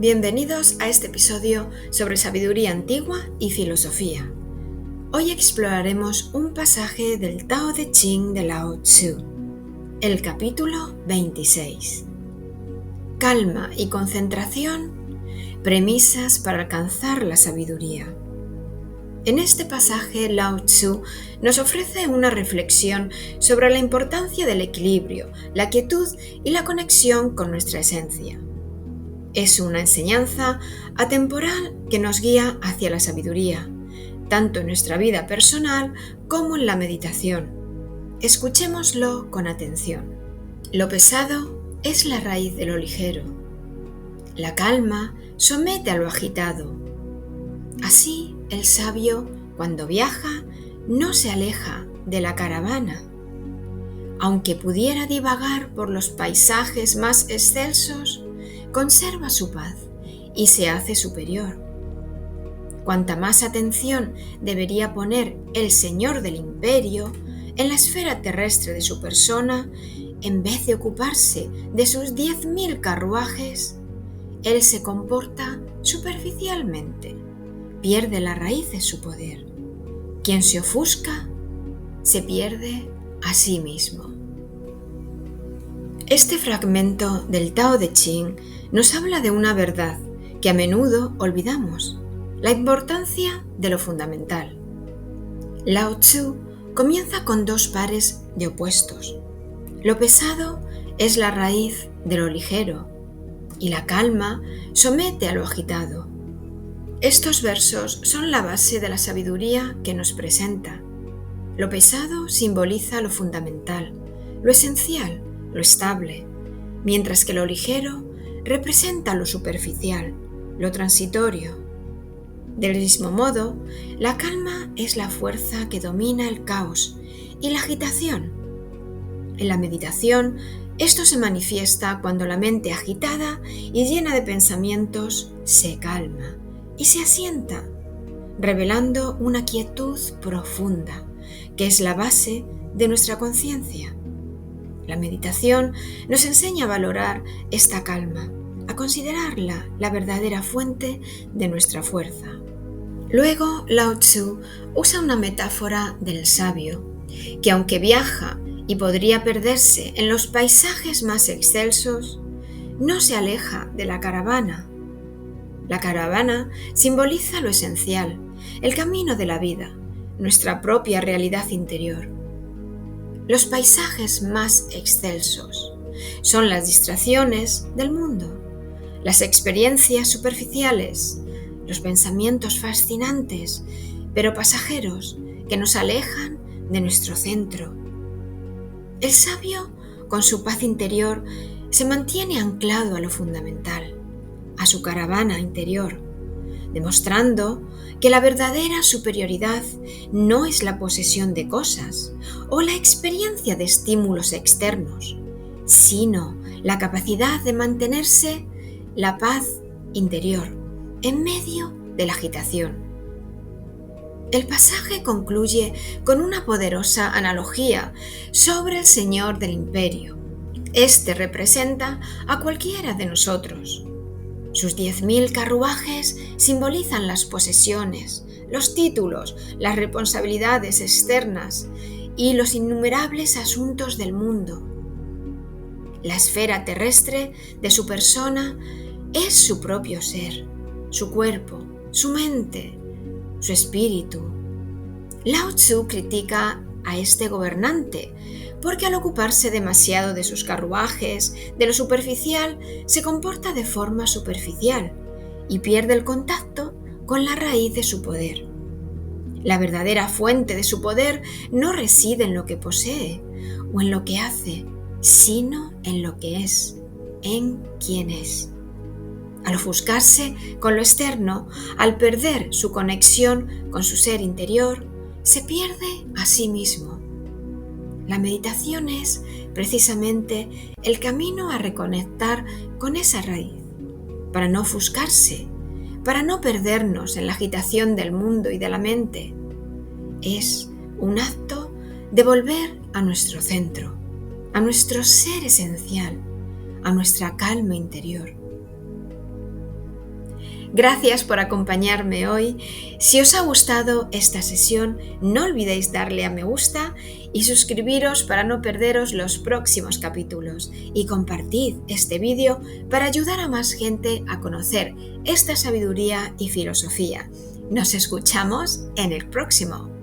Bienvenidos a este episodio sobre sabiduría antigua y filosofía. Hoy exploraremos un pasaje del Tao Te Ching de Lao Tzu, el capítulo 26. Calma y concentración, premisas para alcanzar la sabiduría. En este pasaje, Lao Tzu nos ofrece una reflexión sobre la importancia del equilibrio, la quietud y la conexión con nuestra esencia. Es una enseñanza atemporal que nos guía hacia la sabiduría, tanto en nuestra vida personal como en la meditación. Escuchémoslo con atención. Lo pesado es la raíz de lo ligero. La calma somete a lo agitado. Así, el sabio, cuando viaja, no se aleja de la caravana. Aunque pudiera divagar por los paisajes más excelsos, conserva su paz y se hace superior. Cuanta más atención debería poner el señor del imperio en la esfera terrestre de su persona, en vez de ocuparse de sus 10.000 carruajes, él se comporta superficialmente, pierde la raíz de su poder. Quien se ofusca, se pierde a sí mismo. Este fragmento del Tao Te Ching nos habla de una verdad que a menudo olvidamos, la importancia de lo fundamental. Lao Tzu comienza con dos pares de opuestos. Lo pesado es la raíz de lo ligero y la calma somete a lo agitado. Estos versos son la base de la sabiduría que nos presenta. Lo pesado simboliza lo fundamental, lo esencial, lo estable, mientras que lo ligero representa lo superficial, lo transitorio. Del mismo modo, la calma es la fuerza que domina el caos y la agitación. En la meditación, esto se manifiesta cuando la mente agitada y llena de pensamientos se calma y se asienta, revelando una quietud profunda, que es la base de nuestra conciencia. La meditación nos enseña a valorar esta calma, a considerarla la verdadera fuente de nuestra fuerza. Luego, Lao Tzu usa una metáfora del sabio, que aunque viaja y podría perderse en los paisajes más excelsos, no se aleja de la caravana. La caravana simboliza lo esencial, el camino de la vida, nuestra propia realidad interior. Los paisajes más excelsos son las distracciones del mundo, las experiencias superficiales, los pensamientos fascinantes, pero pasajeros que nos alejan de nuestro centro. El sabio, con su paz interior, se mantiene anclado a lo fundamental, a su caravana interior, demostrando que la verdadera superioridad no es la posesión de cosas o la experiencia de estímulos externos, sino la capacidad de mantenerse la paz interior en medio de la agitación. El pasaje concluye con una poderosa analogía sobre el señor del imperio. Este representa a cualquiera de nosotros. Sus 10.000 carruajes simbolizan las posesiones, los títulos, las responsabilidades externas y los innumerables asuntos del mundo. La esfera terrestre de su persona es su propio ser, su cuerpo, su mente, su espíritu. Lao Tzu critica a este gobernante porque al ocuparse demasiado de sus carruajes, de lo superficial, se comporta de forma superficial y pierde el contacto con la raíz de su poder. La verdadera fuente de su poder no reside en lo que posee o en lo que hace, sino en lo que es, en quién es. Al ofuscarse con lo externo, al perder su conexión con su ser interior, se pierde a sí mismo. La meditación es, precisamente, el camino a reconectar con esa raíz, para no ofuscarse, para no perdernos en la agitación del mundo y de la mente. Es un acto de volver a nuestro centro, a nuestro ser esencial, a nuestra calma interior. Gracias por acompañarme hoy. Si os ha gustado esta sesión, no olvidéis darle a me gusta y suscribiros para no perderos los próximos capítulos. Y compartid este vídeo para ayudar a más gente a conocer esta sabiduría y filosofía. Nos escuchamos en el próximo.